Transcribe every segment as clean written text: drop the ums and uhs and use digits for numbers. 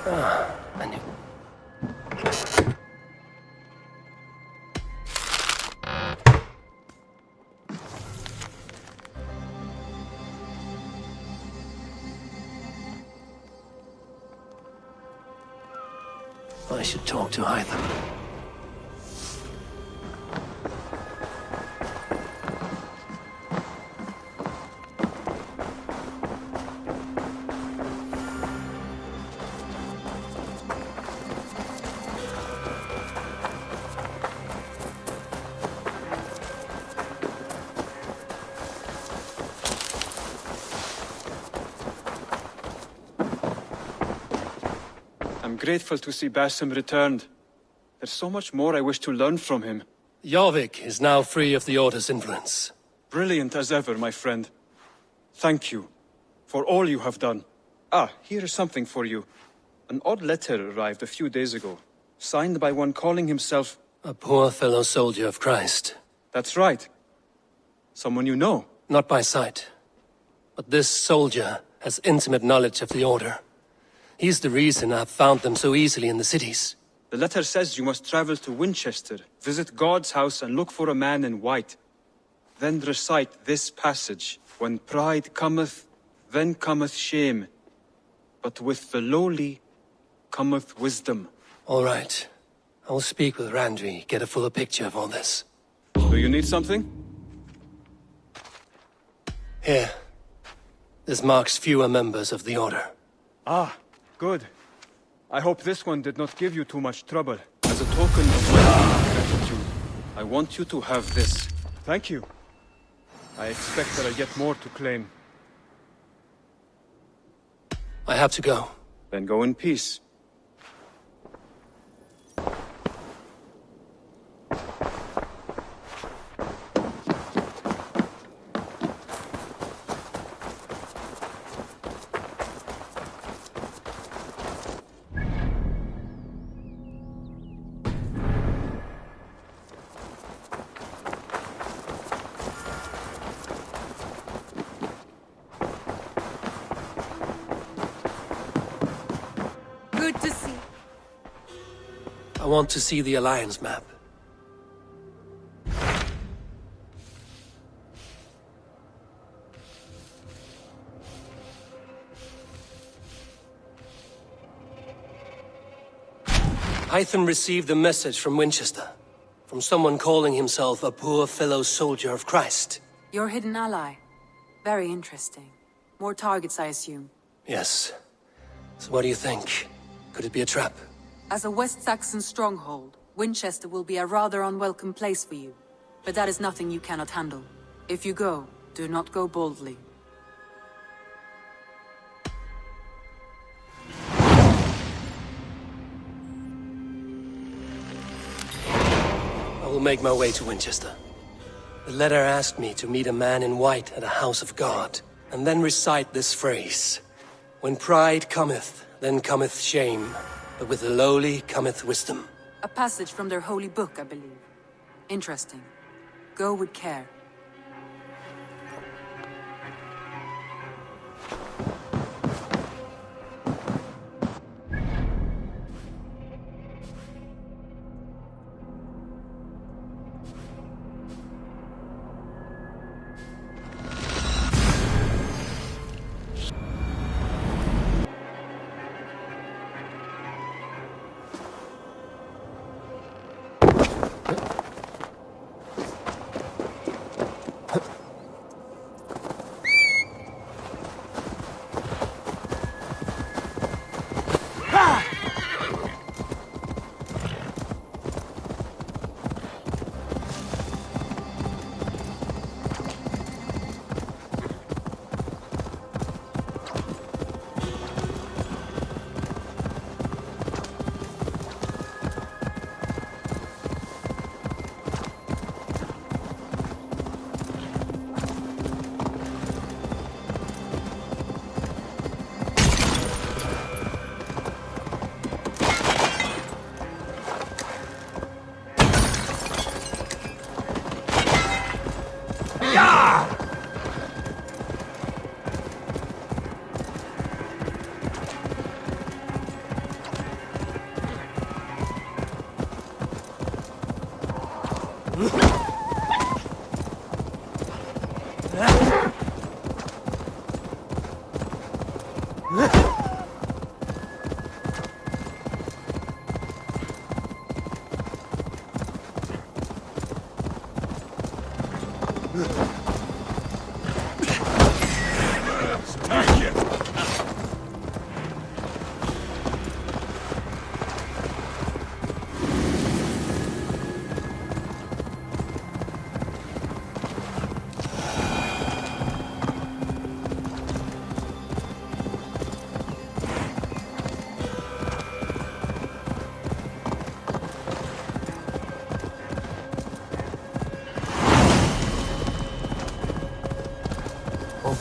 I knew. I should talk to Eivor. I'm grateful to see Basim returned. There's so much more I wish to learn from him. Jorvik is now free of the Order's influence. Brilliant as ever, my friend. Thank you for all you have done. Ah, here is something for you. An odd letter arrived a few days ago, signed by one calling himself... A poor fellow soldier of Christ. That's right. Someone you know. Not by sight. But this soldier has intimate knowledge of the Order. He's the reason I've found them so easily in the cities. The letter says you must travel to Winchester, visit God's house and look for a man in white. Then recite this passage. When pride cometh, then cometh shame. But with the lowly cometh wisdom. All right. I will speak with Randri, get a fuller picture of all this. Do you need something? Here. This marks fewer members of the Order. Ah, good. I hope this one did not give you too much trouble. As a token of my gratitude, I want you to have this. Thank you. I expect that I get more to claim. I have to go. Then go in peace. Good to see. I want to see the Alliance map. Hytham received a message from Winchester. From someone calling himself a poor fellow soldier of Christ. Your hidden ally. Very interesting. More targets, I assume. Yes. So what do you think? Could it be a trap? As a West Saxon stronghold, Winchester will be a rather unwelcome place for you. But that is nothing you cannot handle. If you go, do not go boldly. I will make my way to Winchester. The letter asked me to meet a man in white at a house of God, and then recite this phrase. When pride cometh, then cometh shame, but with the lowly cometh wisdom. A passage from their holy book, I believe. Interesting. Go with care.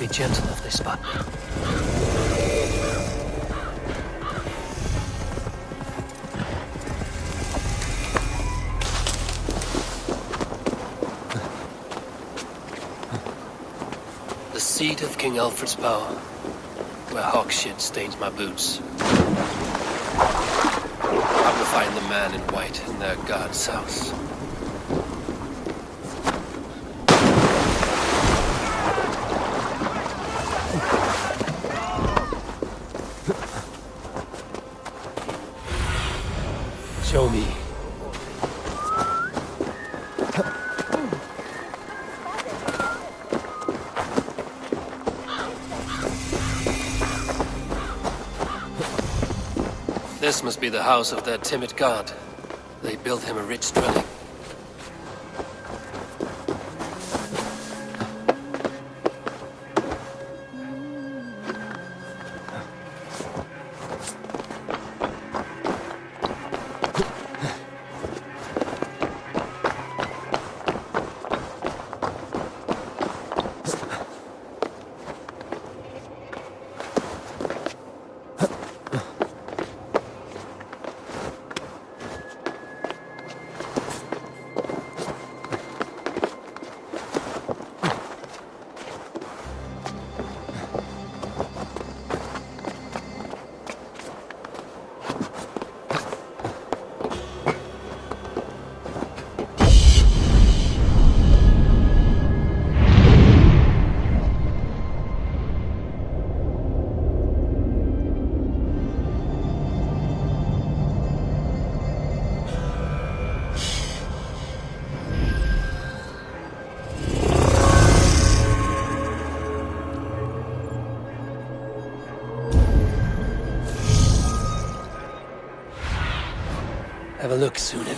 be gentle if they spot me. The seat of King Alfred's power, where hawk shit stains my boots. I will find the man in white in their god's house. Show me. This must be the house of their timid god. They built him a rich dwelling. Have a look, Sunan.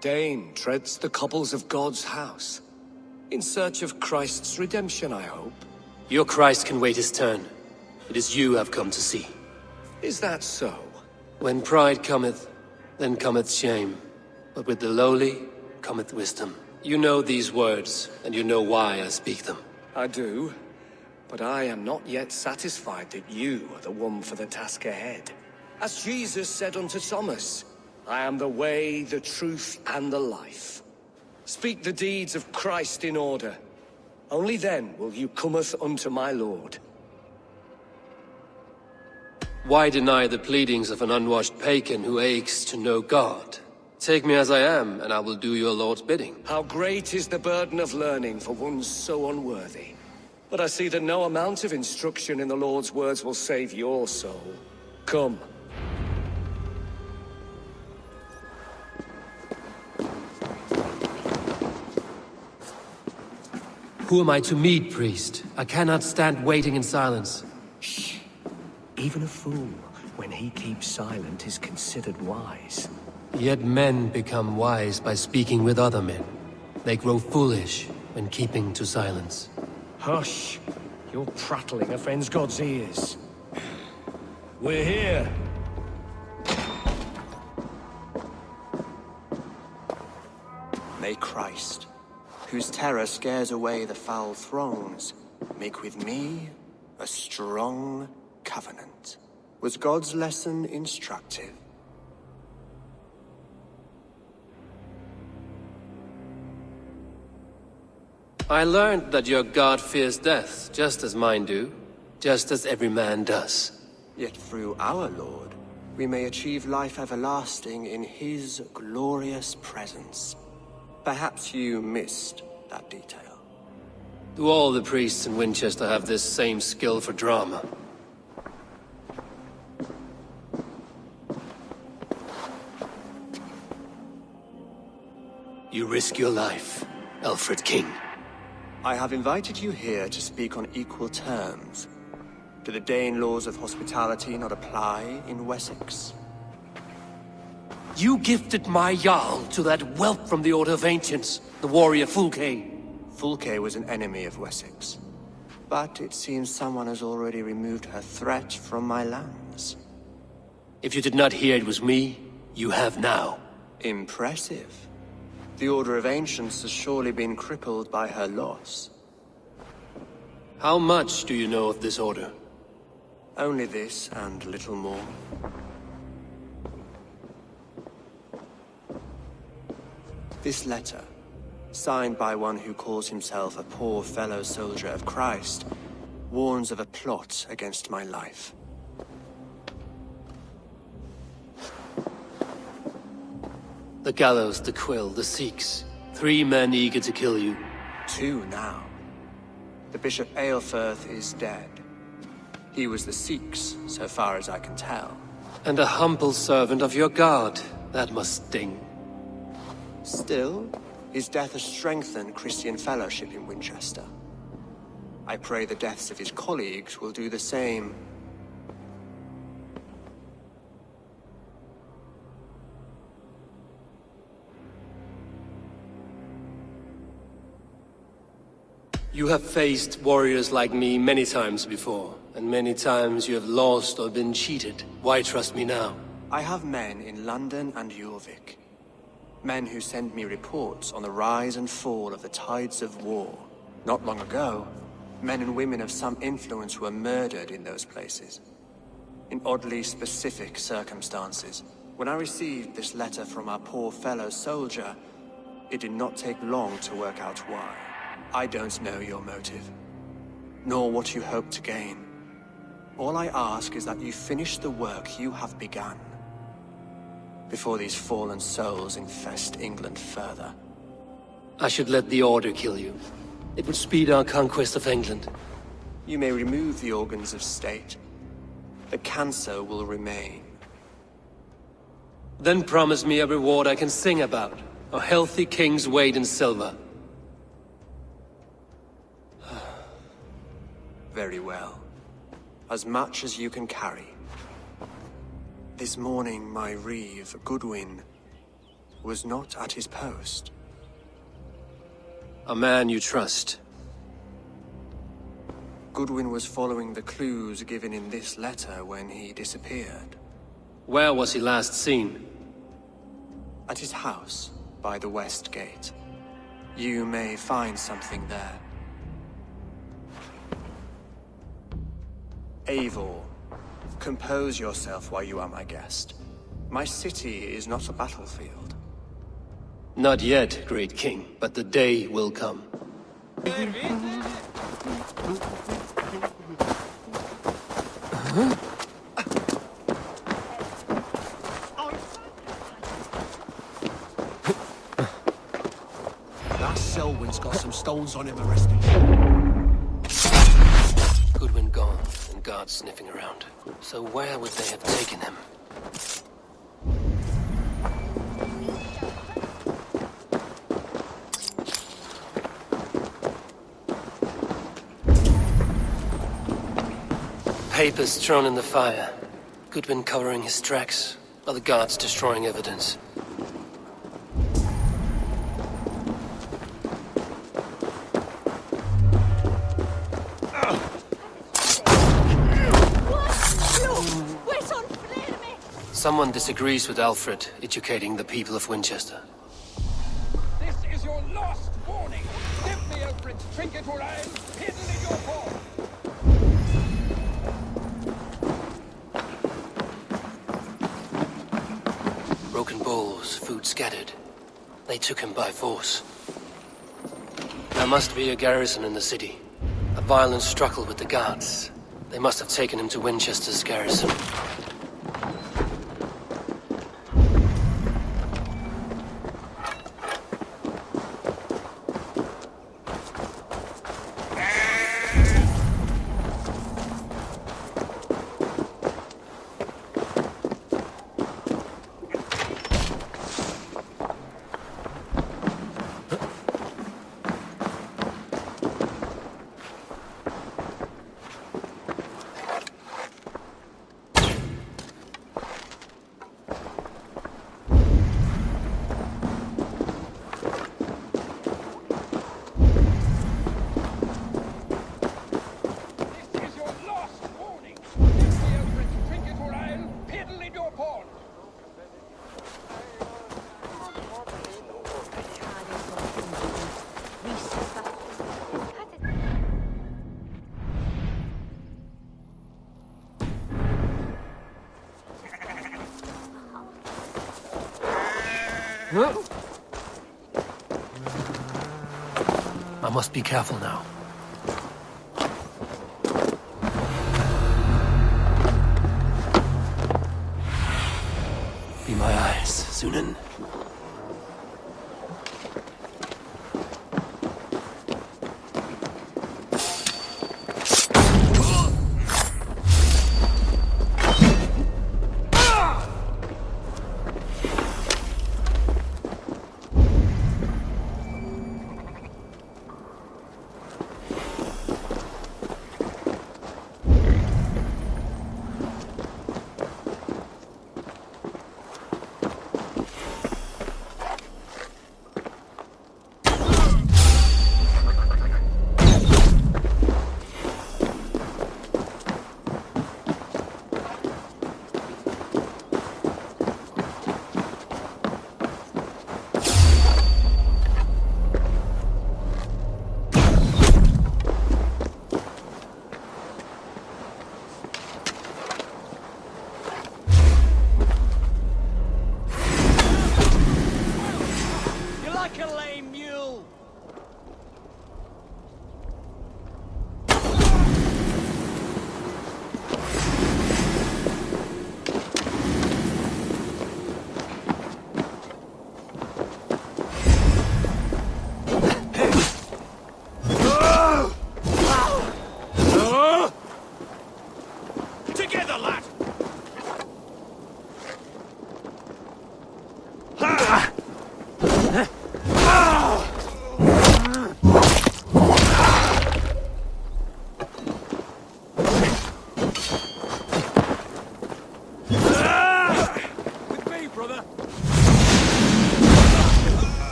Dane treads the cobbles of God's house. In search of Christ's redemption, I hope. Your Christ can wait his turn. It is you I've come to see. Is that so? When pride cometh, then cometh shame. But with the lowly cometh wisdom. You know these words, and you know why I speak them. I do. But I am not yet satisfied that you are the one for the task ahead. As Jesus said unto Thomas, I am the way, the truth, and the life. Speak the deeds of Christ in order. Only then will you cometh unto my Lord. Why deny the pleadings of an unwashed pagan who aches to know God? Take me as I am, and I will do your Lord's bidding. How great is the burden of learning for one so unworthy. But I see that no amount of instruction in the Lord's words will save your soul. Come. Who am I to meet, priest? I cannot stand waiting in silence. Shh. Even a fool, when he keeps silent, is considered wise. Yet men become wise by speaking with other men. They grow foolish when keeping to silence. Hush! Your prattling offends God's ears. We're here! May Christ, whose terror scares away the foul throngs, make with me a strong covenant. Was God's lesson instructive? I learned that your God fears death, just as mine do, just as every man does. Yet through our Lord, we may achieve life everlasting in his glorious presence. Perhaps you missed that detail. Do all the priests in Winchester have this same skill for drama? risk your life, Alfred King? I have invited you here to speak on equal terms. Do the Dane laws of hospitality not apply in Wessex? You gifted my Jarl to that whelp from the Order of Ancients, the warrior Fulke. Fulke was an enemy of Wessex. But it seems someone has already removed her threat from my lands. If you did not hear it was me, you have now. Impressive. The Order of Ancients has surely been crippled by her loss. How much do you know of this order? Only this and little more. This letter, signed by one who calls himself a poor fellow soldier of Christ, warns of a plot against my life. The gallows, the quill, the Sikhs. 3 men eager to kill you. 2 now. The Bishop Eivor is dead. He was the Sikhs, so far as I can tell. And a humble servant of your god. That must sting. Still, his death has strengthened Christian fellowship in Winchester. I pray the deaths of his colleagues will do the same. You have faced warriors like me many times before, and many times you have lost or been cheated. Why trust me now? I have men in London and Jorvik. Men who send me reports on the rise and fall of the tides of war. Not long ago, men and women of some influence were murdered in those places. In oddly specific circumstances. When I received this letter from our poor fellow soldier, it did not take long to work out why. I don't know your motive, nor what you hope to gain. All I ask is that you finish the work you have begun, before these fallen souls infest England further. I should let the Order kill you. It would speed our conquest of England. You may remove the organs of state. The cancer will remain. Then promise me a reward I can sing about. A healthy king's weight in silver. Very well. As much as you can carry. This morning, my reeve, Goodwin, was not at his post. A man you trust. Goodwin was following the clues given in this letter when he disappeared. Where was he last seen? At his house, by the West Gate. You may find something there. Eivor, compose yourself while you are my guest. My city is not a battlefield. Not yet, great king, but the day will come. That Selwyn's got some stones on him arrested. Goodwin gone, and guards sniffing around. So where would they have taken him? Papers thrown in the fire. Goodwin covering his tracks. Other guards destroying evidence. Someone disagrees with Alfred, educating the people of Winchester. This is your last warning. Give me Alfred's trinket or I am hidden in your paw. Broken bowls, food scattered. They took him by force. There must be a garrison in the city. A violent struggle with the guards. They must have taken him to Winchester's garrison. I must be careful now. Be my eyes, Sunan.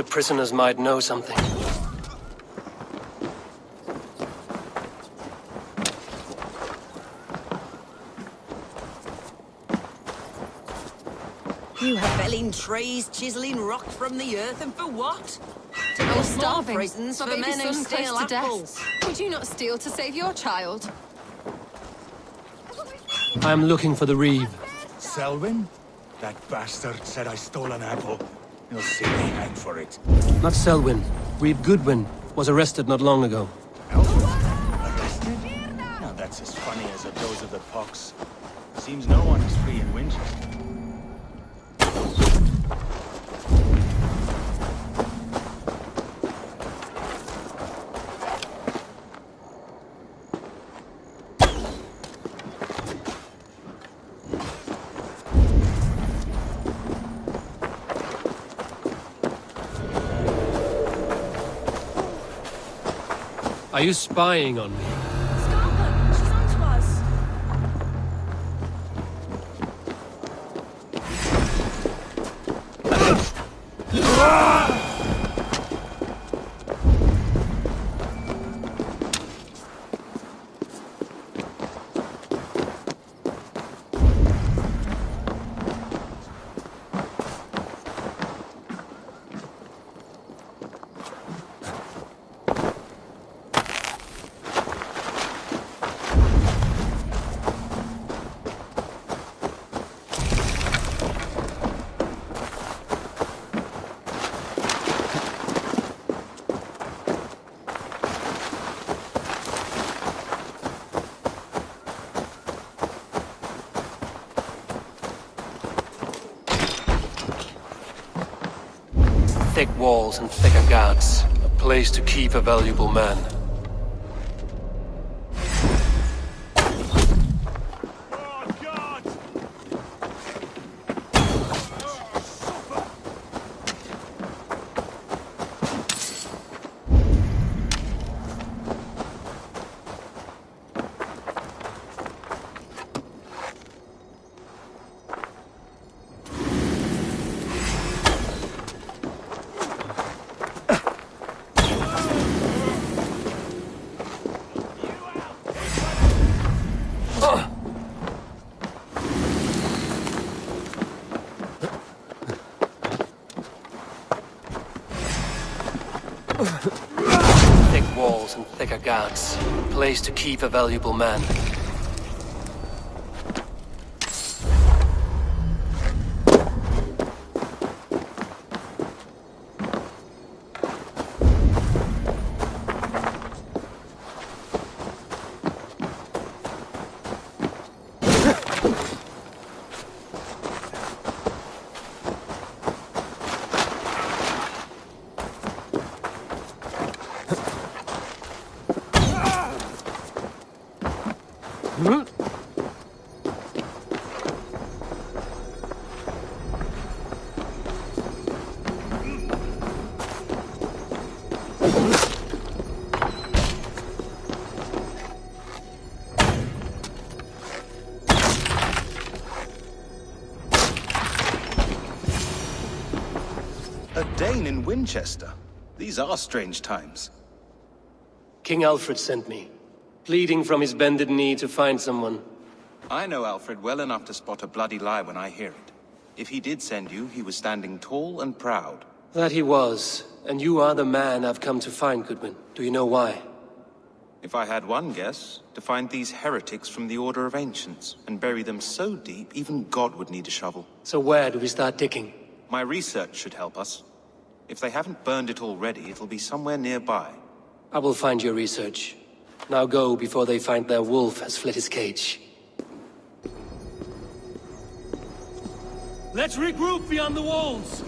prisoners might know something. You have felling trees, chiseling rock from the earth, and for what? To You're build more starving. prisons My for baby men who son close steal to death. apples. Would you not steal to save your child? I'm looking for the Reeve. Selwyn? That bastard said I stole an apple. He'll see me hang for it. Not Selwyn. Reeve Goodwin was arrested not long ago. Arrested? Now that's as funny as a dose of the pox. Seems no one is free in Winchester. Are you spying on me? Scotland, she's on to us. Thick walls and thicker guards. A place to keep a valuable man. Thick walls and thicker guards. A place to keep a valuable man. A Dane in Winchester? These are strange times. King Alfred sent me, pleading from his bended knee to find someone. I know Alfred well enough to spot a bloody lie when I hear it. If he did send you, he was standing tall and proud. That he was, and you are the man I've come to find, Goodwin. Do you know why? If I had one guess, to find these heretics from the Order of Ancients, and bury them so deep, even God would need a shovel. So where do we start digging? My research should help us. If they haven't burned it already, it'll be somewhere nearby. I will find your research. Now go before they find their wolf has fled his cage. Let's regroup beyond the walls!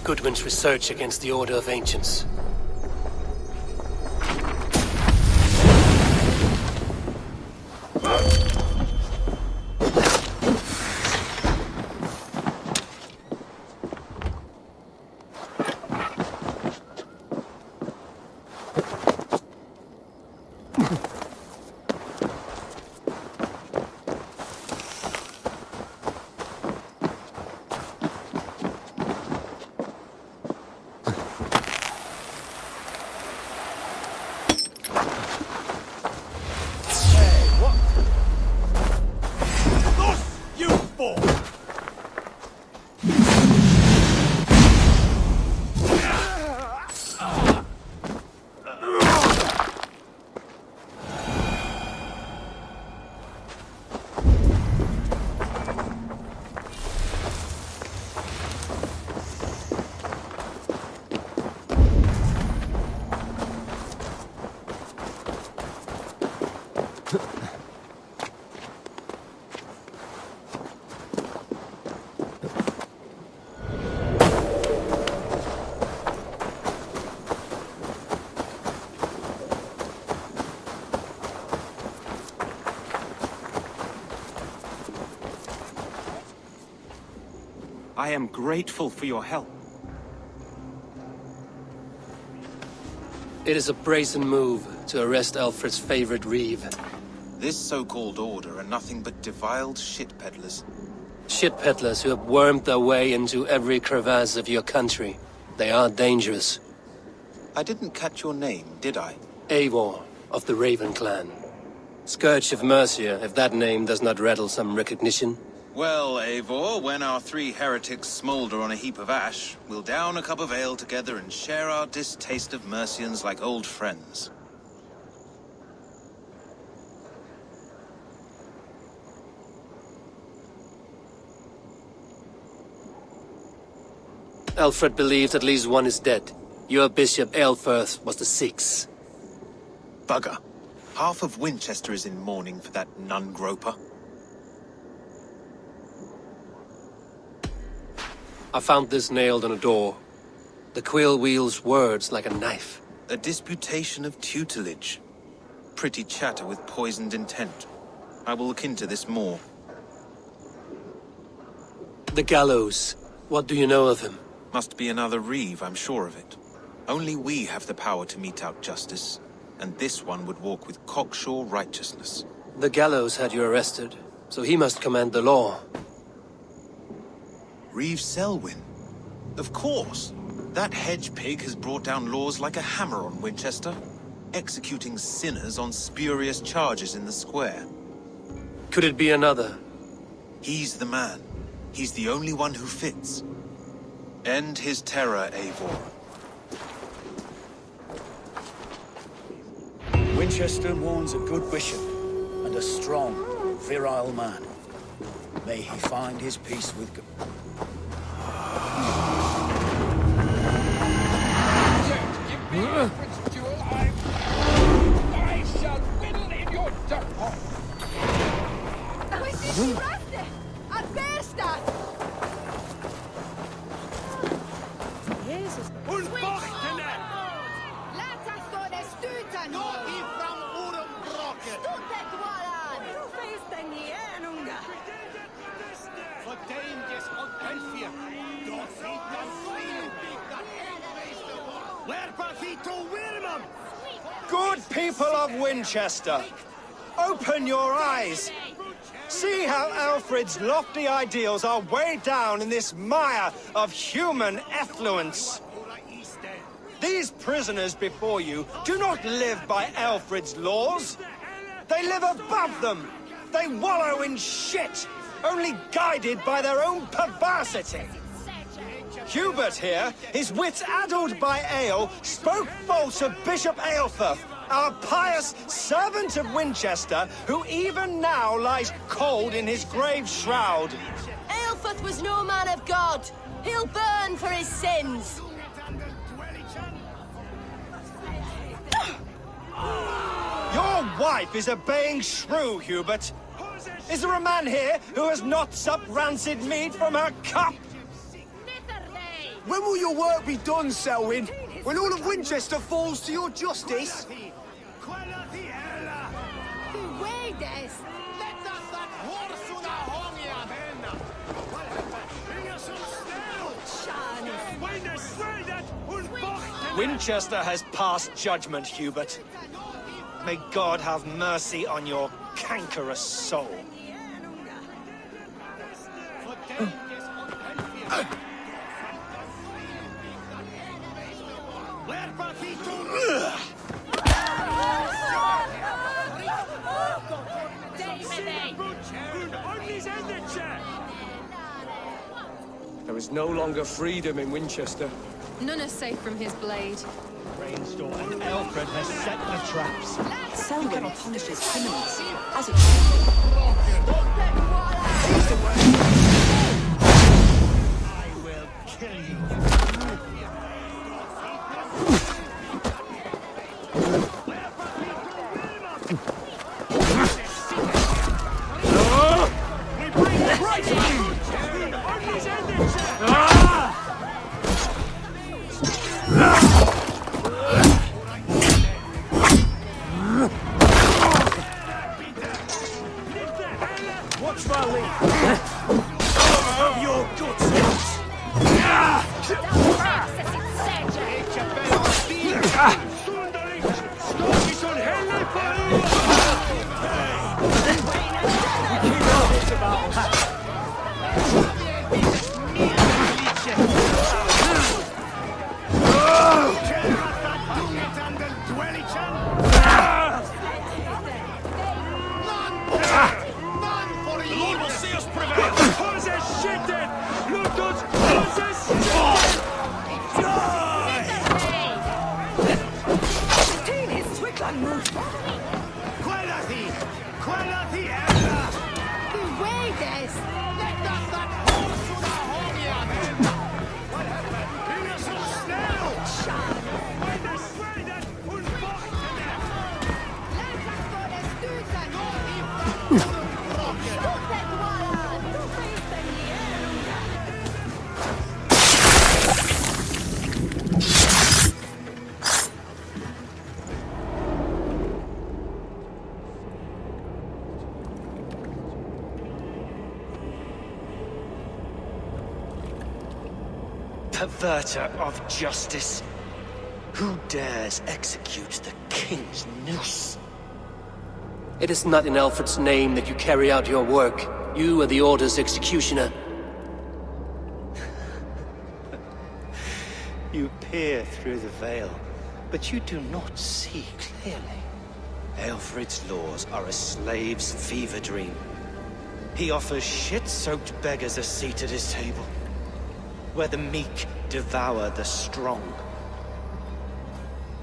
Goodwin's research against the Order of Ancients. I am grateful for your help. It is a brazen move to arrest Alfred's favorite reeve. This so-called order are nothing but defiled shit peddlers. Shit peddlers who have wormed their way into every crevasse of your country. They are dangerous. I didn't catch your name, did I? Eivor, of the Raven clan. Scourge of Mercia, if that name does not rattle some recognition. Well, Eivor, when our three heretics smolder on a heap of ash, we'll down a cup of ale together and share our distaste of Mercians like old friends. Alfred believes at least one is dead. Your bishop, Eivor, was the sixth. Bugger. Half of Winchester is in mourning for that nun-groper. I found this nailed on a door. The quill wields words like a knife. A disputation of tutelage. Pretty chatter with poisoned intent. I will look into this more. The gallows. What do you know of him? Must be another reeve, I'm sure of it. Only we have the power to mete out justice, and this one would walk with cocksure righteousness. The gallows had you arrested, so he must command the law. Reeve Selwyn? Of course! That hedge pig has brought down laws like a hammer on Winchester, executing sinners on spurious charges in the square. Could it be another? He's the man. He's the only one who fits. End his terror, Eivor. Winchester mourns a good bishop and a strong, virile man. May he find his peace with God. Don't give me Alfred's jewel, I shall whittle in your dung hole. Good people of Winchester, open your eyes. See how Alfred's lofty ideals are weighed down in this mire of human effluence. These prisoners before you do not live by Alfred's laws. They live above them. They wallow in shit, only guided by their own perversity. Hubert here, his wits addled by ale, spoke false of Bishop Eilfrith, our pious servant of Winchester, who even now lies cold in his grave shroud. Eilfrith was no man of God. He'll burn for his sins. Your wife is a baying shrew, Hubert. Is there a man here who has not supped rancid mead from her cup? When will your work be done, Selwyn? When all of Winchester falls to your justice? Winchester has passed judgment, Hubert. May God have mercy on your cankerous soul. There is no longer freedom in Winchester. None are safe from his blade. Rainstorm and Alfred has set the traps. Selwyn punishes criminals, as it I will kill you. Watch my lead. Your guts. Perverter of justice. Who dares execute the king's noose? It is not in Alfred's name that you carry out your work. You are the Order's executioner. You peer through the veil, but you do not see clearly. Alfred's laws are a slave's fever dream. He offers shit-soaked beggars a seat at his table, where the meek devour the strong.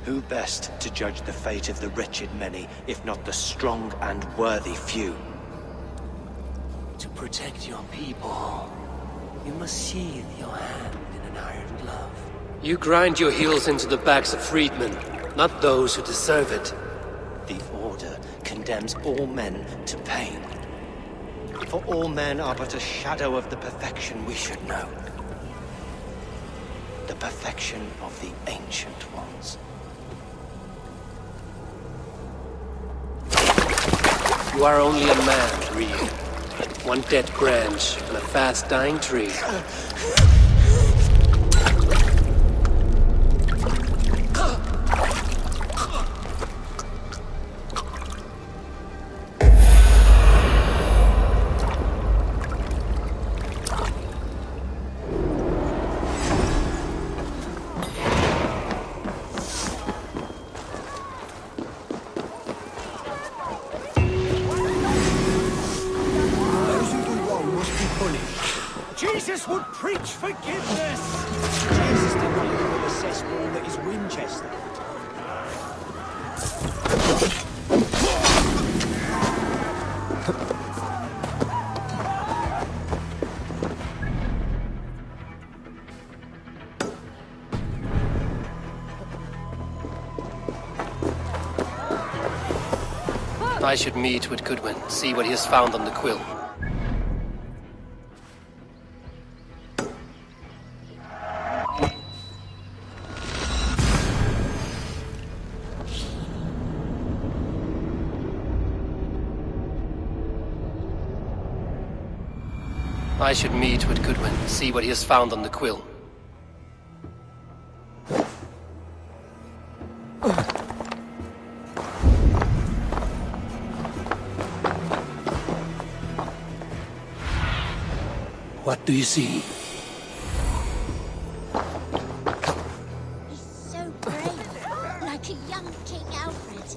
Who best to judge the fate of the wretched many, if not the strong and worthy few? To protect your people, you must sheathe your hand in an iron glove. You grind your heels into the backs of freedmen, not those who deserve it. The Order condemns all men to pain. For all men are but a shadow of the perfection we should know. The perfection of the Ancient Ones. You are only a man, Reed. One dead branch on a fast-dying tree. Jesus would preach forgiveness! Jesus did not live in the cesspool that is Winchester. I should meet with Goodwin, see what he has found on the quill. I should meet with Goodwin, see what he has found on the quill. What do you see? He's so brave, like a young King Alfred.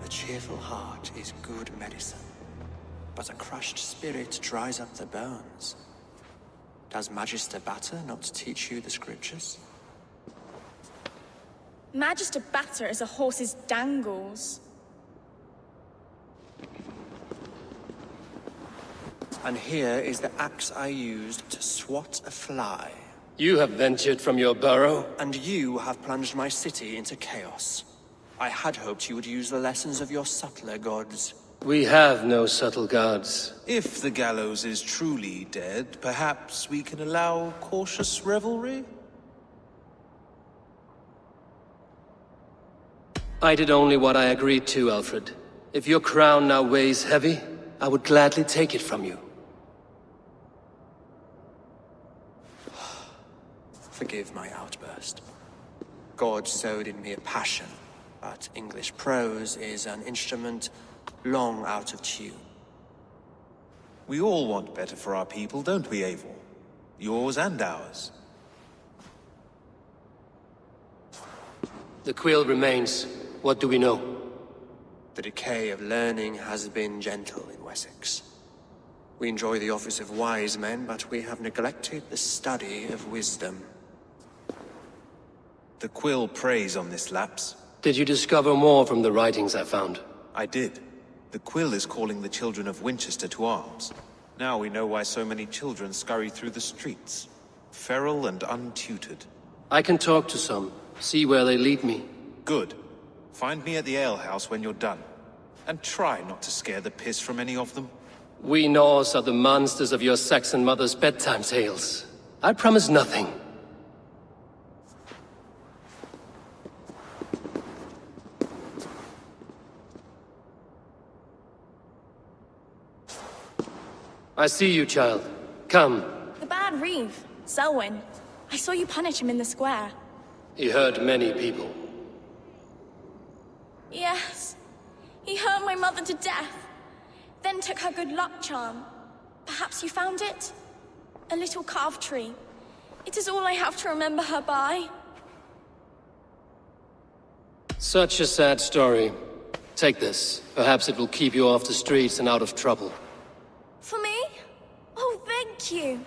A cheerful heart is good medicine, but a crushed spirit dries up the bones. Does Magister Batter not teach you the scriptures? Magister Batter is a horse's dangles. And here is the axe I used to swat a fly. You have ventured from your burrow? And you have plunged my city into chaos. I had hoped you would use the lessons of your subtler gods. We have no subtle gods. If the gallows is truly dead, perhaps we can allow cautious revelry? I did only what I agreed to, Alfred. If your crown now weighs heavy, I would gladly take it from you. Forgive my outburst. God sowed in me a passion, but English prose is an instrument long out of tune. We all want better for our people, don't we, Eivor? Yours and ours. The quill remains. What do we know? The decay of learning has been gentle in Wessex. We enjoy the office of wise men, but we have neglected the study of wisdom. The quill preys on this lapse. Did you discover more from the writings I found? I did. The quill is calling the children of Winchester to arms. Now we know why so many children scurry through the streets, feral and untutored. I can talk to some, see where they lead me. Good. Find me at the alehouse when you're done. And try not to scare the piss from any of them. We Norse are the monsters of your Saxon mother's bedtime tales. I promise nothing. I see you, child. Come. The bad Reeve, Selwyn. I saw you punish him in the square. He hurt many people. Yes. He hurt my mother to death. Then took her good luck charm. Perhaps you found it? A little carved tree. It is all I have to remember her by. Such a sad story. Take this. Perhaps it will keep you off the streets and out of trouble. For me? Oh, thank you.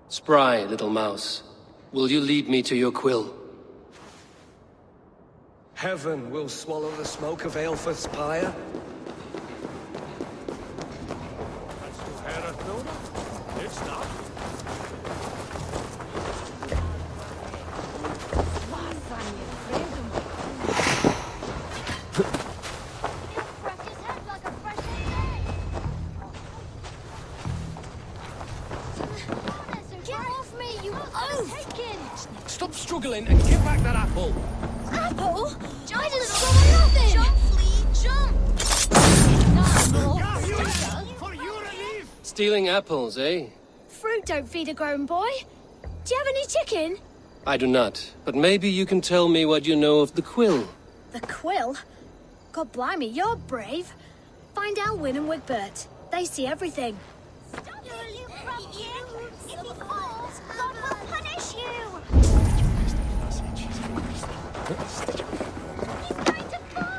Spry, little mouse. Will you lead me to your quill? Heaven will swallow the smoke of Aelfirth's pyre. It's not. Stop struggling and give back that apple! Apple? I didn't throw nothing! Jump, Flea, jump! For your relief! Stealing apples, eh? Fruit don't feed a grown boy. Do you have any chicken? I do not, but maybe you can tell me what you know of the quill. The quill? God blimey, you're brave. Find Alwyn and Wigbert. They see everything. Stop it, you you! If he falls, God will punish you! He's going to fall!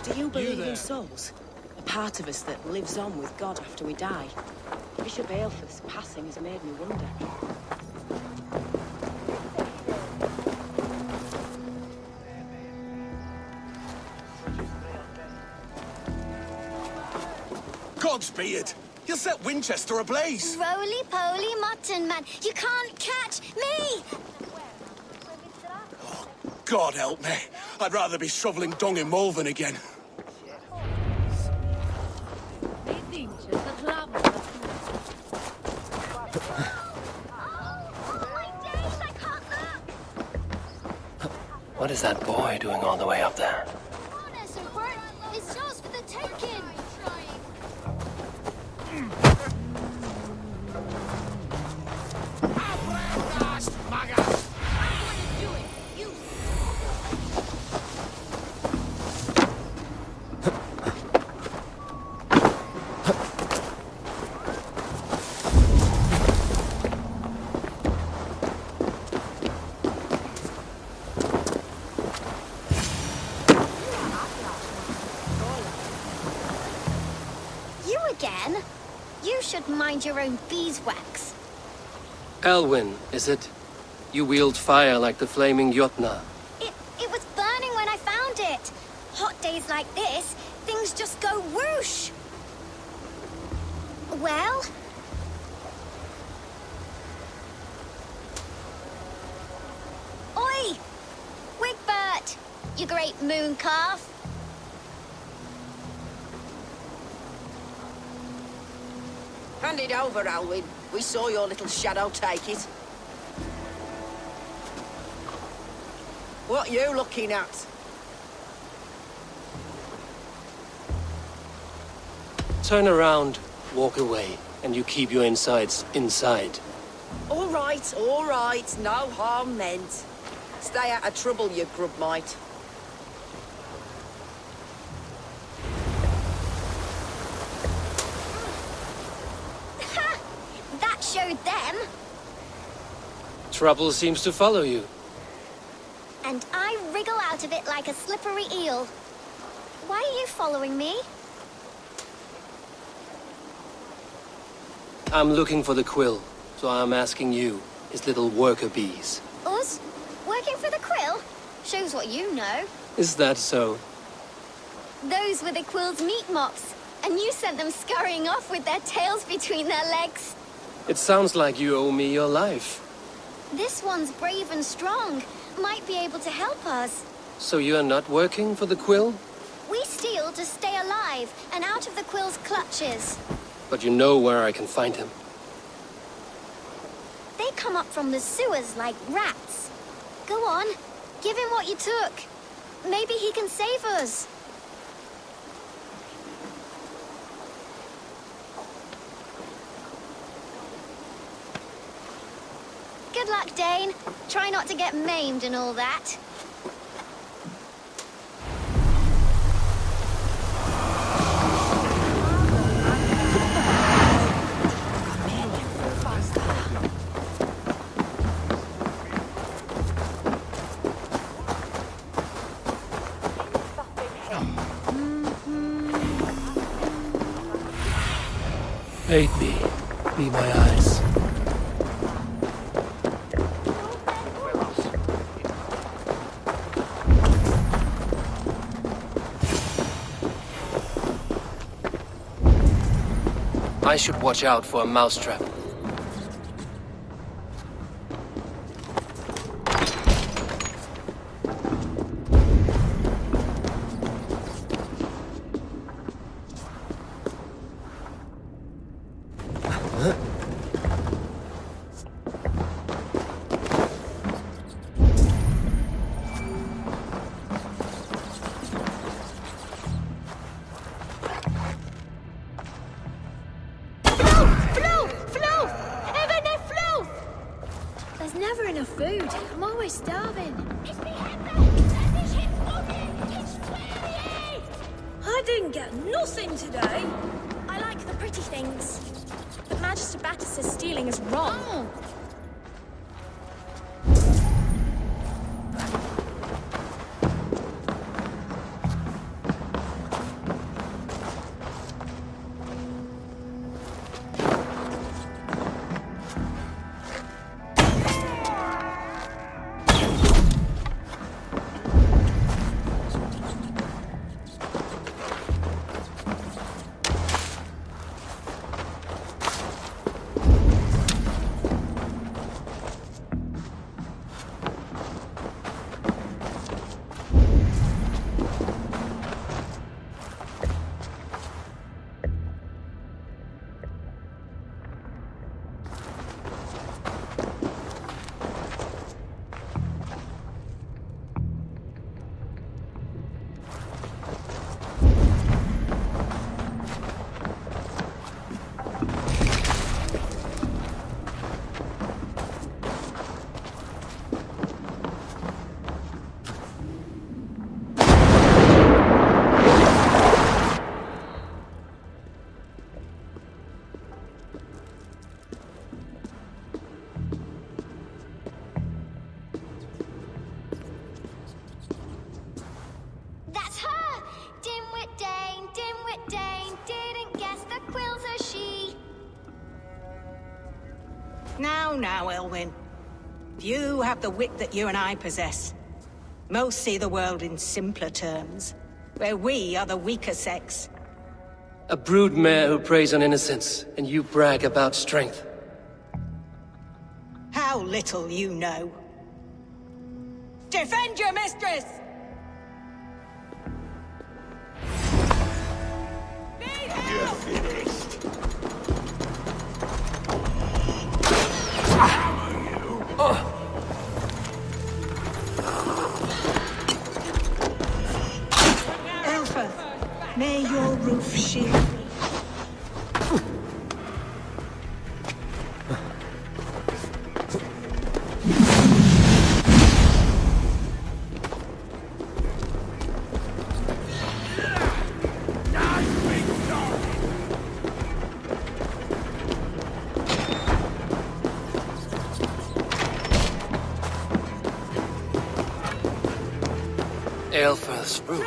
Do you believe in souls? A part of us that lives on with God after we die? Bishop Aelfirth's passing has made me wonder. Godspeed! You'll set Winchester ablaze! Roly-poly mutton man, you can't catch me! God help me. I'd rather be shoveling dung in Malvern again. Oh my days, I can't What is that boy doing all the way up there? It's yours for the taking! You should mind your own beeswax. Elwyn, is it? You wield fire like the flaming Jotna. It was burning when I found it. Hot days like this, things just go whoosh. Well? Oi! Wigbert! You great moon calf! Hand it over, Alwyn. We saw your little shadow take it. What you looking at? Turn around, walk away, and you keep your insides inside. All right, no harm meant. Stay out of trouble, you grub mite. That showed them. Trouble seems to follow you. And I wriggle out of it like a slippery eel. Why are you following me? I'm looking for the quill, so I'm asking you, his little worker bees. Us? Working for the quill? Shows what you know. Is that so? Those were the quill's meat mops, and you sent them scurrying off with their tails between their legs. It sounds like you owe me your life. This one's brave and strong. Might be able to help us. So you're not working for the quill? We steal to stay alive and out of the quill's clutches. But you know where I can find him. They come up from the sewers like rats. Go on, give him what you took. Maybe he can save us. Good luck, Dane. Try not to get maimed and all that. Aid me. Be my eyes. I should watch out for a mousetrap. Now, Elwyn. You have the wit that you and I possess. Most see the world in simpler terms, where we are the weaker sex. A broodmare who preys on innocence, and you brag about strength. How little you know. Defend your mistress! You're finished. Elfeth, may your roof shield me. Aelfirth's roof.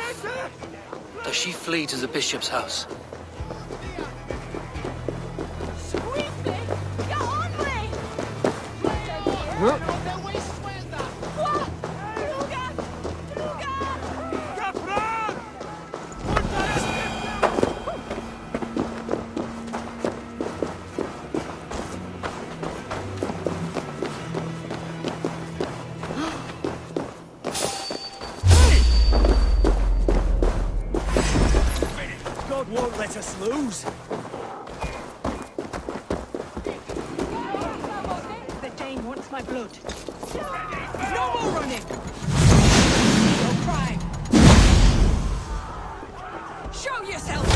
Does she flee to the bishop's house? Won't let us lose. The Dane wants my blood. No more running! No crime! Show yourself!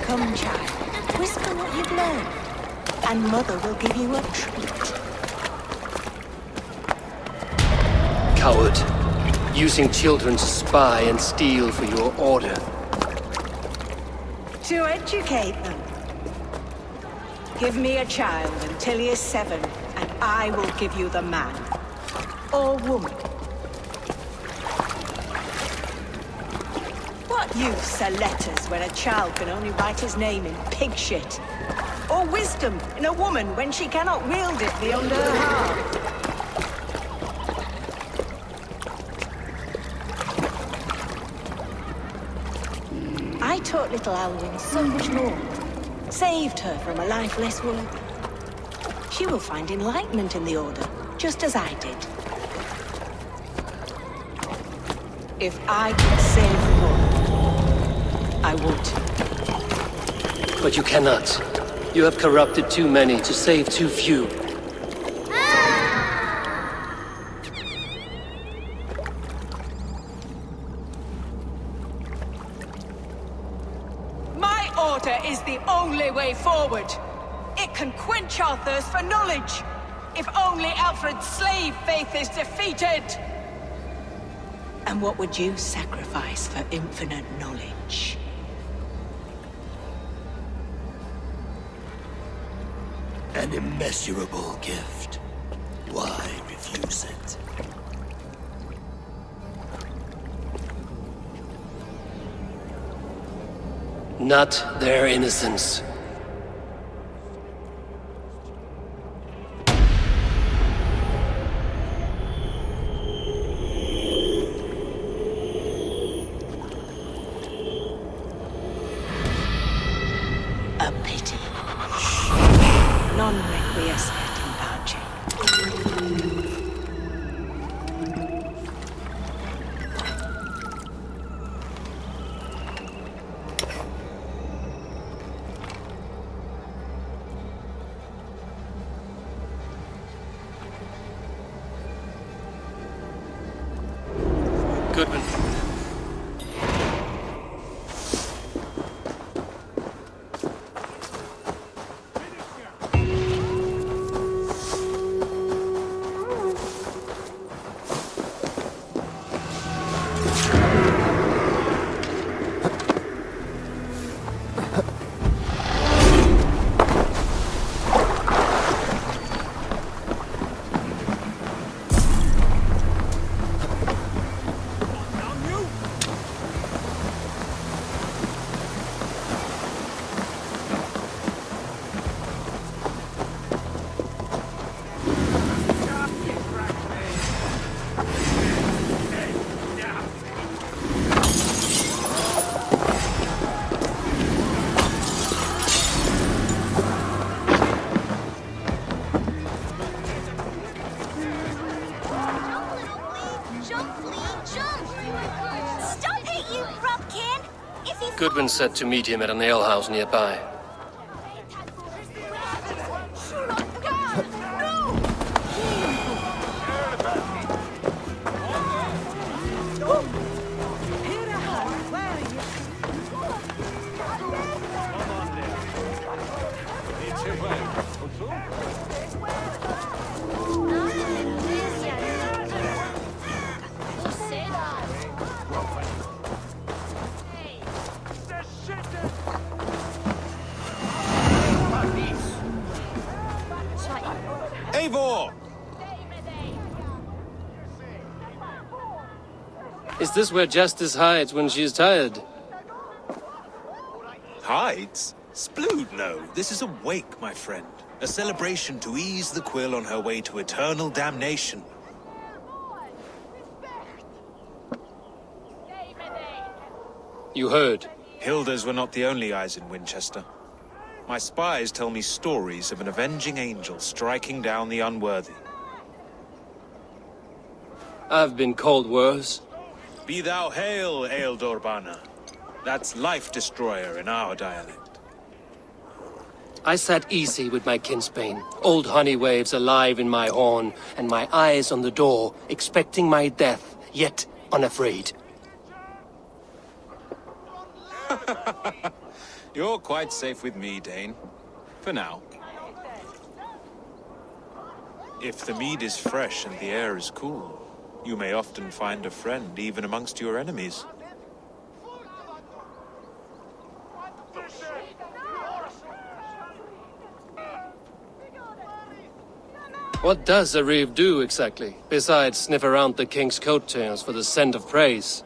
Come, child. Whisper what you've learned, and Mother will give you a treat. Coward. Using children to spy and steal for your order. To educate them. Give me a child until he is 7, and I will give you the man. Or woman. What use are letters when a child can only write his name in pig shit? Or wisdom in a woman when she cannot wield it beyond her heart? I taught little Alwyn so much more. Saved her from a life less worthy. She will find enlightenment in the Order, just as I did. If I could save one, I would. But you cannot. You have corrupted too many to save too few. My order is the only way forward. It can quench our thirst for knowledge. If only Alfred's slave faith is defeated. And what would you sacrifice for infinite knowledge? An immeasurable gift. Why refuse it? not their innocence. A pity. Non requiescat in pace. Goodman. Goodman said to meet him at an alehouse nearby. Eivor! Is this where Justice hides when she is tired? Hides? Splood, no. This is a wake, my friend. A celebration to ease the quill on her way to eternal damnation. You heard. Hilda's were not the only eyes in Winchester. My spies tell me stories of an avenging angel striking down the unworthy. I've been called worse. Be thou hail, Eildorbana. That's Life Destroyer in our dialect. I sat easy with my kinsbane, old honey waves alive in my horn, and my eyes on the door, expecting my death, yet unafraid. You're quite safe with me, Dane. For now. If the mead is fresh and the air is cool, you may often find a friend even amongst your enemies. What does a reeve do exactly, besides sniff around the king's coattails for the scent of praise?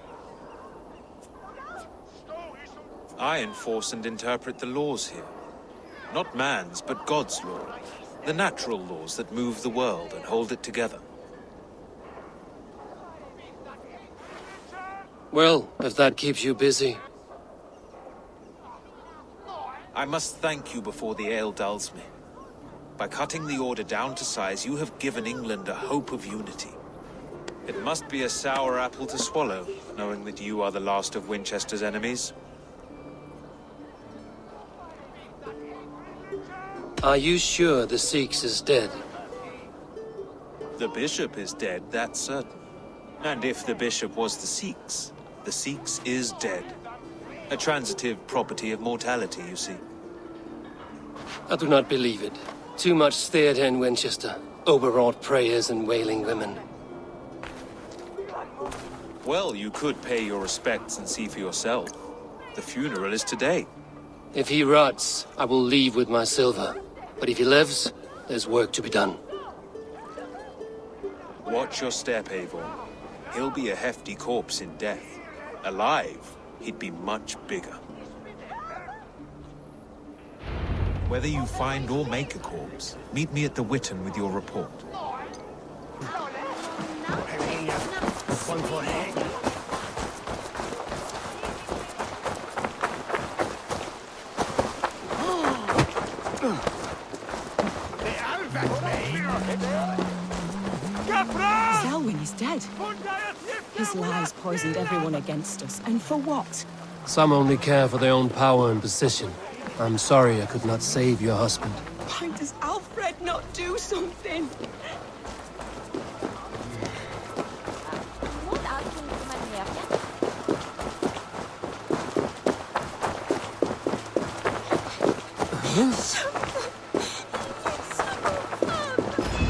I enforce and interpret the laws here. Not man's, but God's law. The natural laws that move the world and hold it together. Well, if that keeps you busy. I must thank you before the ale dulls me. By cutting the order down to size, you have given England a hope of unity. It must be a sour apple to swallow, knowing that you are the last of Winchester's enemies. Are you sure the Sikhs is dead? The bishop is dead, that's certain. And if the bishop was the Sikhs is dead. A transitive property of mortality, you see. I do not believe it. Too much theatre in Winchester. Overwrought prayers and wailing women. Well, you could pay your respects and see for yourself. The funeral is today. If he rots, I will leave with my silver. But if he lives, there's work to be done. Watch your step, Eivor. He'll be a hefty corpse in death. Alive, he'd be much bigger. Whether you find or make a corpse, meet me at the Witten with your report. One for head. Selwyn is dead. His lies poisoned everyone against us, and for what? Some only care for their own power and position. I'm sorry I could not save your husband. Why does Alfred not do something?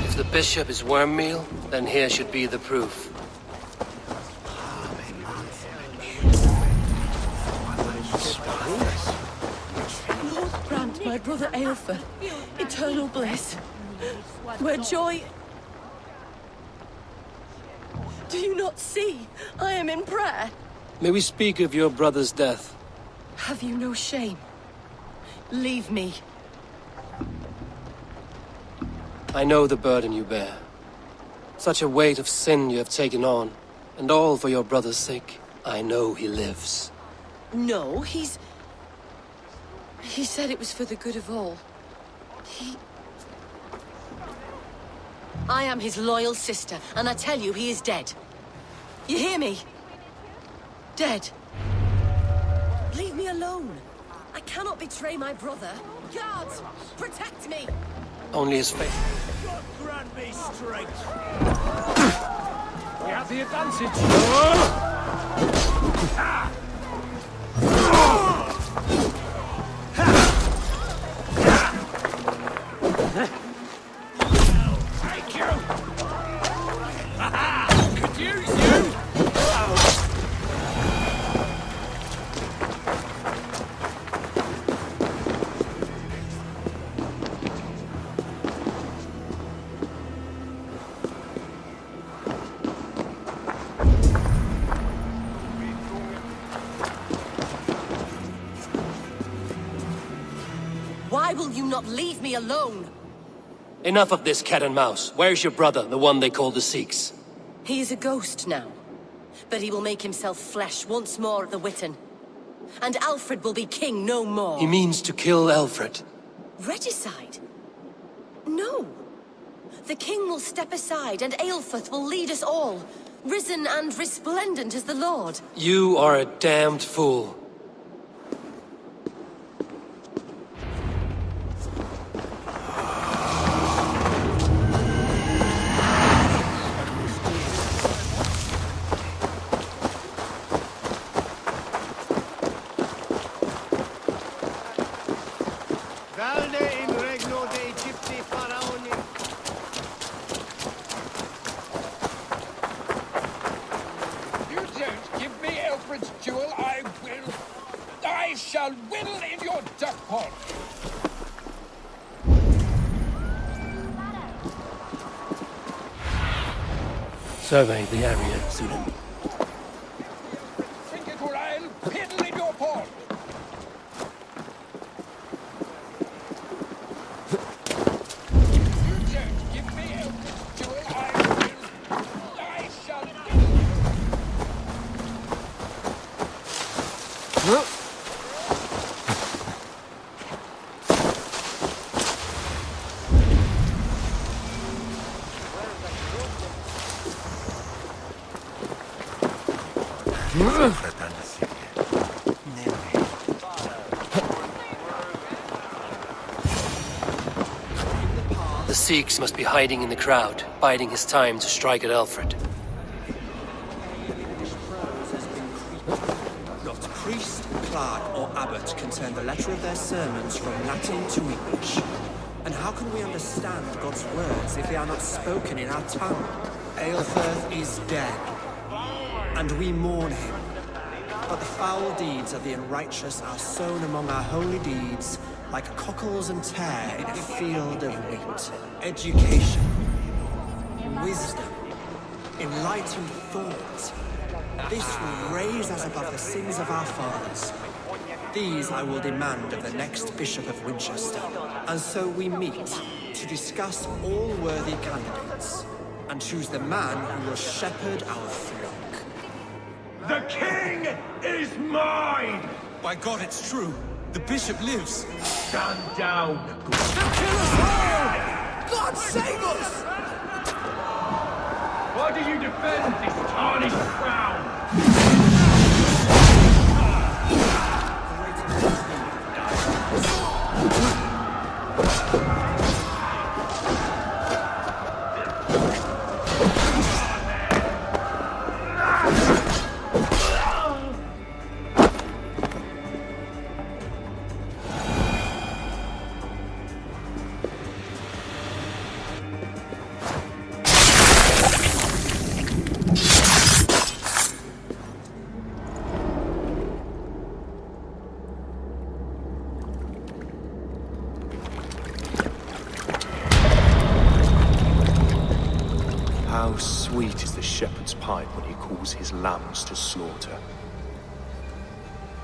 If the bishop is worm meal, then here should be the proof. Lord grant my brother Eivor eternal bliss, where joy... Do you not see? I am in prayer. May we speak of your brother's death? Have you no shame? Leave me. I know the burden you bear. Such a weight of sin you have taken on, and all for your brother's sake. I know he lives. No, He said it was for the good of all. I am his loyal sister, and I tell you he is dead. You hear me? Dead. Leave me alone. I cannot betray my brother. Guards, protect me! Only his faith. God grant me strength. We have the advantage. Thank you. Could use you. Why will you not leave me alone? Enough of this cat and mouse. Where's your brother, the one they call the Sikhs? He is a ghost now. But he will make himself flesh once more at the Witten. And Alfred will be king no more. He means to kill Alfred. Regicide? No. The king will step aside and Aelfrith will lead us all, risen and resplendent as the Lord. You are a damned fool. I shall whittle in your duck pond. Survey the area, Sudan. Drink it or I'll piddle in your pond. You don't give me Elfred's jewel, I shall The Sikhs must be hiding in the crowd, biding his time to strike at Alfred. Not priest, clerk, or abbot can turn the letter of their sermons from Latin to English. And how can we understand God's words if they are not spoken in our tongue? Aelfrith is dead, and we mourn him. But the foul deeds of the unrighteous are sown among our holy deeds, like cockles and tare in a field of wheat. Education, wisdom, enlightened thought. This will raise us above the sins of our fathers. These I will demand of the next Bishop of Winchester. And so we meet to discuss all worthy candidates and choose the man who will shepherd our flock. The king is mine! By God, it's true. The bishop lives. Stand down. They'll kill us all! God save us! Why do you defend this tarnished crown? How sweet is the shepherd's pipe when he calls his lambs to slaughter.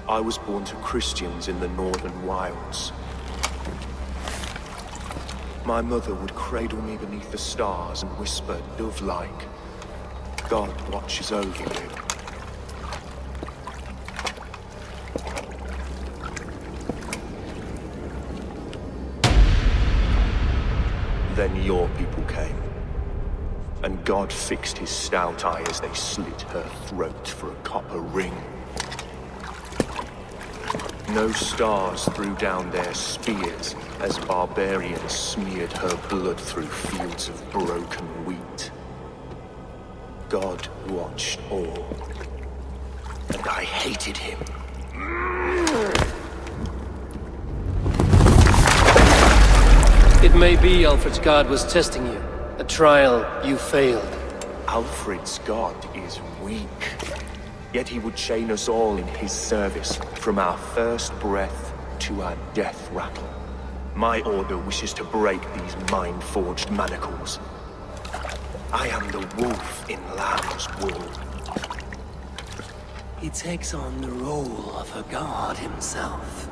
I was born to Christians in the northern wilds. My mother would cradle me beneath the stars and whisper, dove-like, God watches over you. Then your people came. And God fixed his stout eye as they slit her throat for a copper ring. No stars threw down their spears as barbarians smeared her blood through fields of broken wheat. God watched all, and I hated him. It may be Alfred's God was testing you. A trial you failed. Alfred's God is weak. Yet he would chain us all in his service, from our first breath to our death rattle. My order wishes to break these mind-forged manacles. I am the wolf in lamb's wool. He takes on the role of a god himself.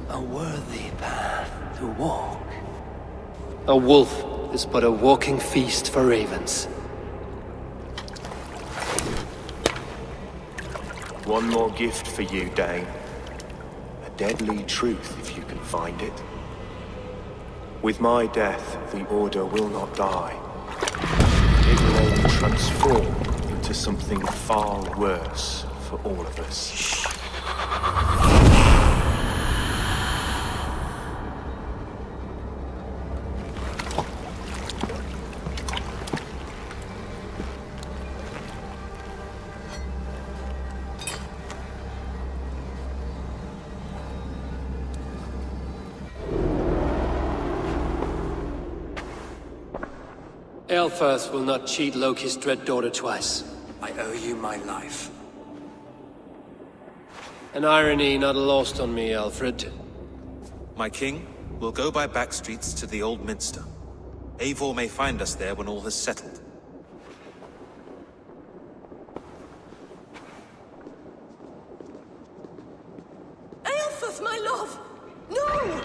A worthy path to walk. A wolf is but a walking feast for ravens. One more gift for you, Dane. A deadly truth, if you can find it. With my death, the Order will not die. It will only transform into something far worse for all of us. Eivor will not cheat Loki's dread daughter twice. I owe you my life. An irony not lost on me, Alfred. My king, we'll go by back streets to the Old Minster. Eivor may find us there when all has settled. Eivor, my love! No!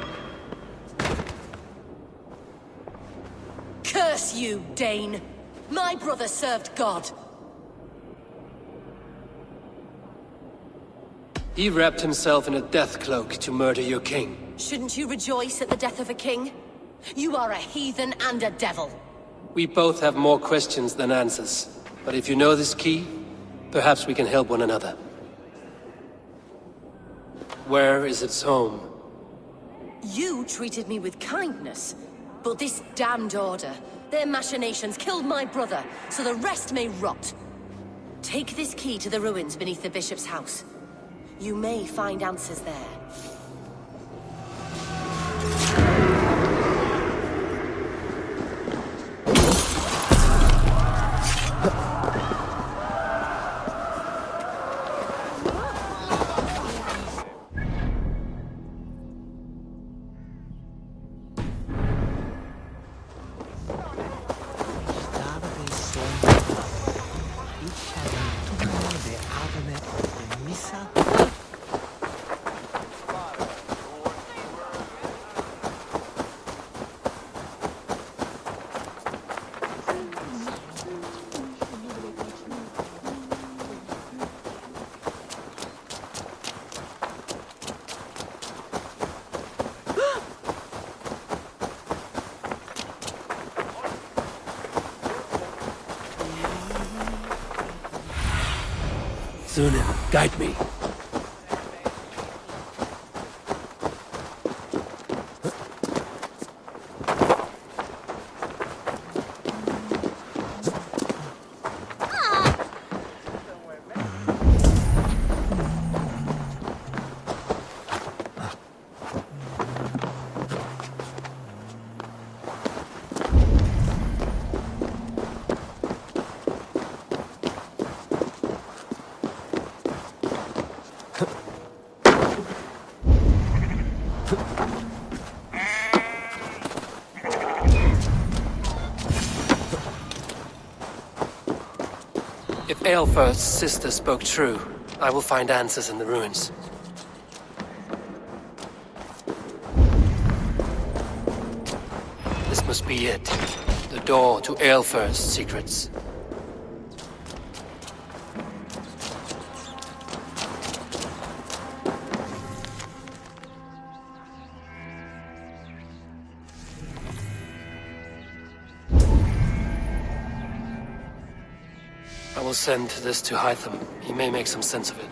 Curse you, Dane! My brother served God. He wrapped himself in a death cloak to murder your king. Shouldn't you rejoice at the death of a king? You are a heathen and a devil. We both have more questions than answers. But if you know this key, perhaps we can help one another. Where is its home? You treated me with kindness. But this damned Order, their machinations killed my brother, so the rest may rot. Take this key to the ruins beneath the bishop's house. You may find answers there. Thunin, guide me. If Eivor's sister spoke true, I will find answers in the ruins. This must be it. The door to Eivor's secrets. I will send this to Hytham. He may make some sense of it.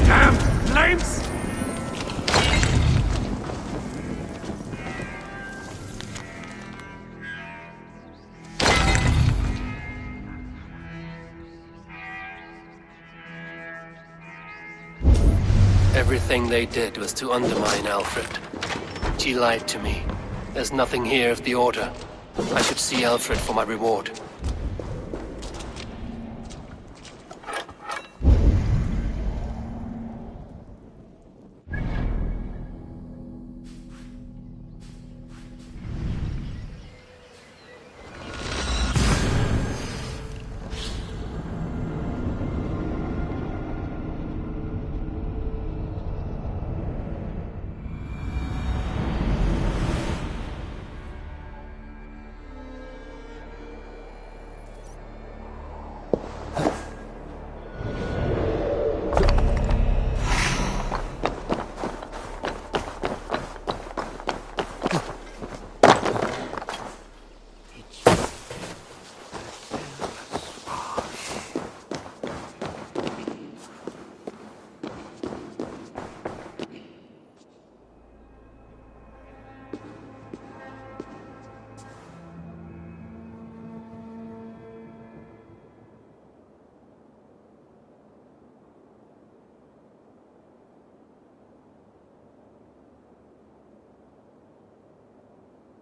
Damn flames! Everything they did was to undermine Alfred. She lied to me. There's nothing here of the Order. I should see Alfred for my reward.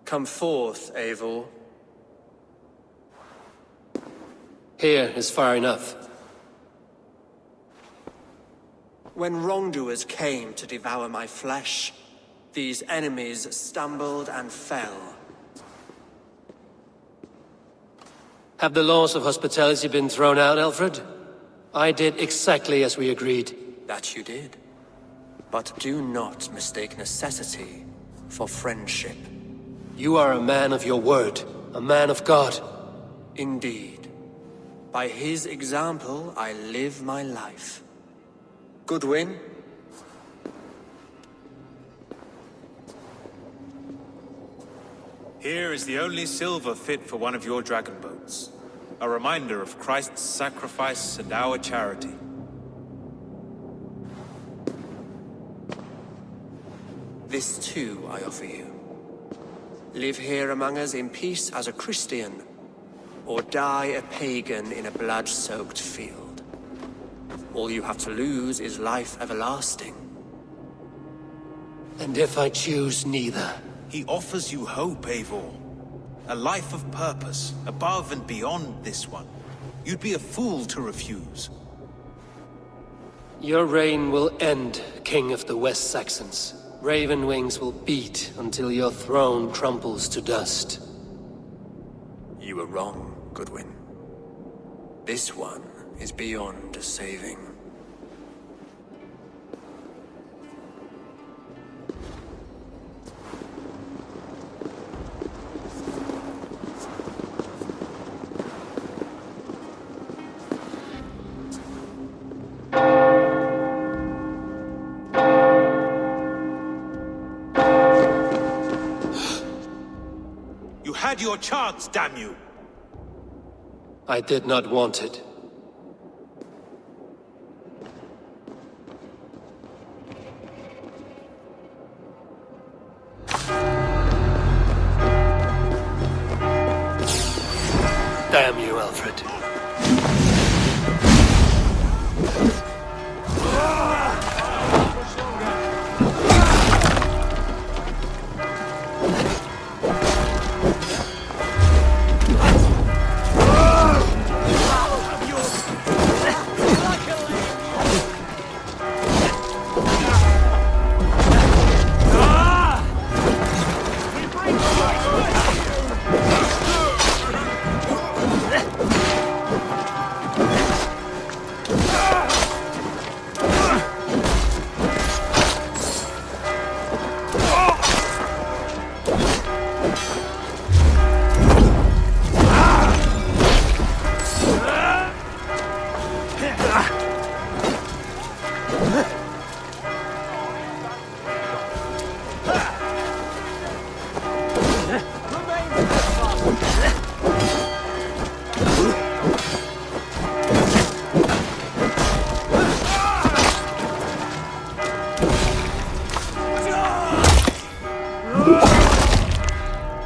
Come forth, Eivor. Here is far enough. When wrongdoers came to devour my flesh, these enemies stumbled and fell. Have the laws of hospitality been thrown out, Alfred? I did exactly as we agreed. That you did. But do not mistake necessity for friendship. You are a man of your word, a man of God. Indeed. By his example, I live my life. Goodwin? Here is the only silver fit for one of your dragon boats. A reminder of Christ's sacrifice and our charity. This too I offer you. Live here among us in peace as a Christian, or die a pagan in a blood-soaked field. All you have to lose is life everlasting. And if I choose neither? He offers you hope, Eivor. A life of purpose, above and beyond this one. You'd be a fool to refuse. Your reign will end, King of the West Saxons. Raven wings will beat until your throne crumples to dust. You were wrong, Goodwin. This one is beyond saving. You had your chance, damn you! I did not want it. Damn you, Alfred.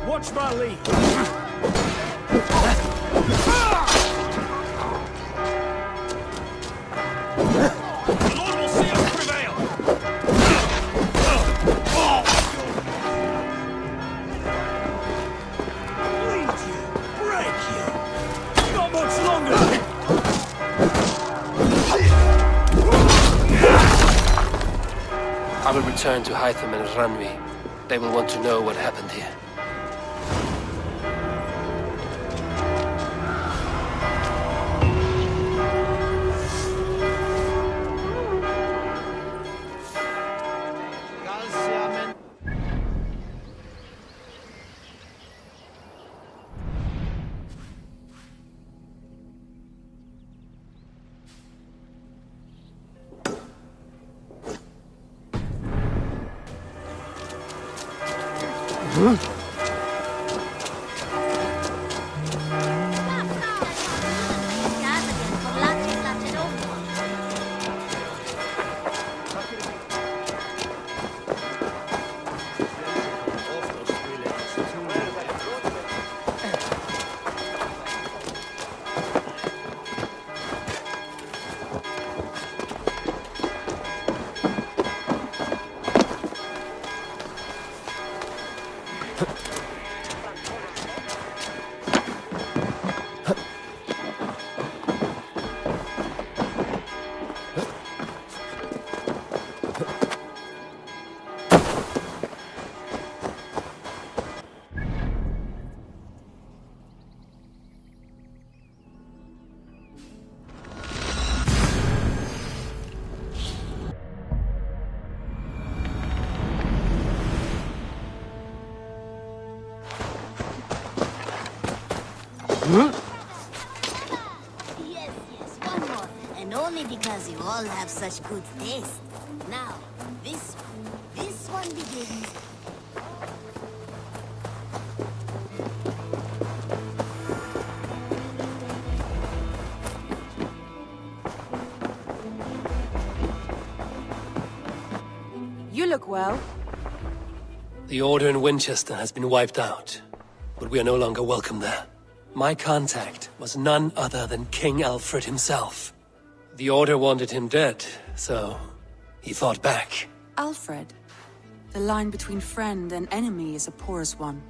Watch my lead. The Lord will see us prevail! Bleed you, break you. Not much longer. I will return to Hytham and Ranvi. They will want to know what happened here. Yes, one more. And only because you all have such good taste. Now, this one begins. You look well. The Order in Winchester has been wiped out, but we are no longer welcome there. My contact was none other than King Alfred himself. The Order wanted him dead, so he fought back. Alfred. The line between friend and enemy is a porous one.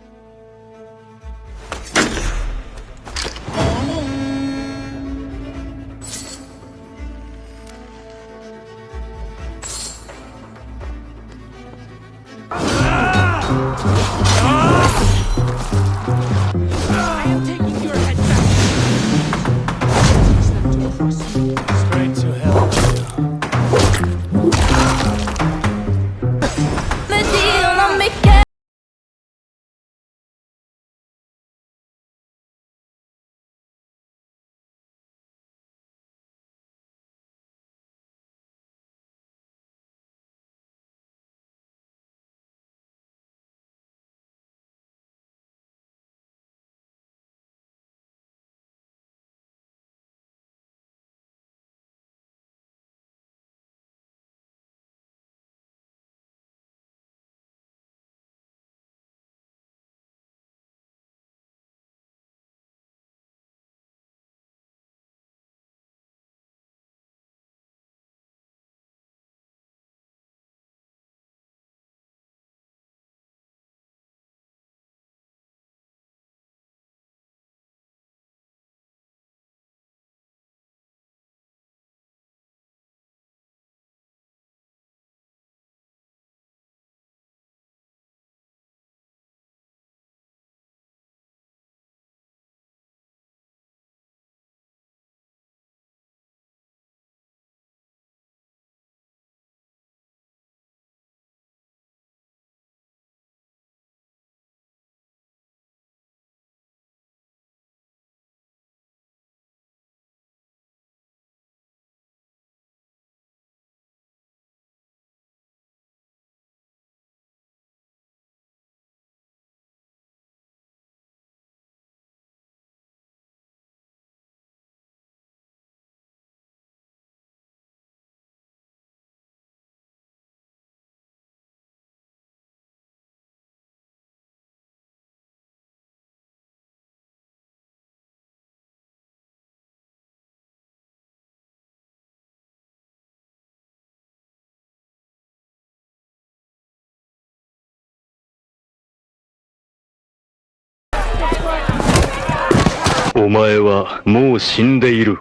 お前はもう死んでいる。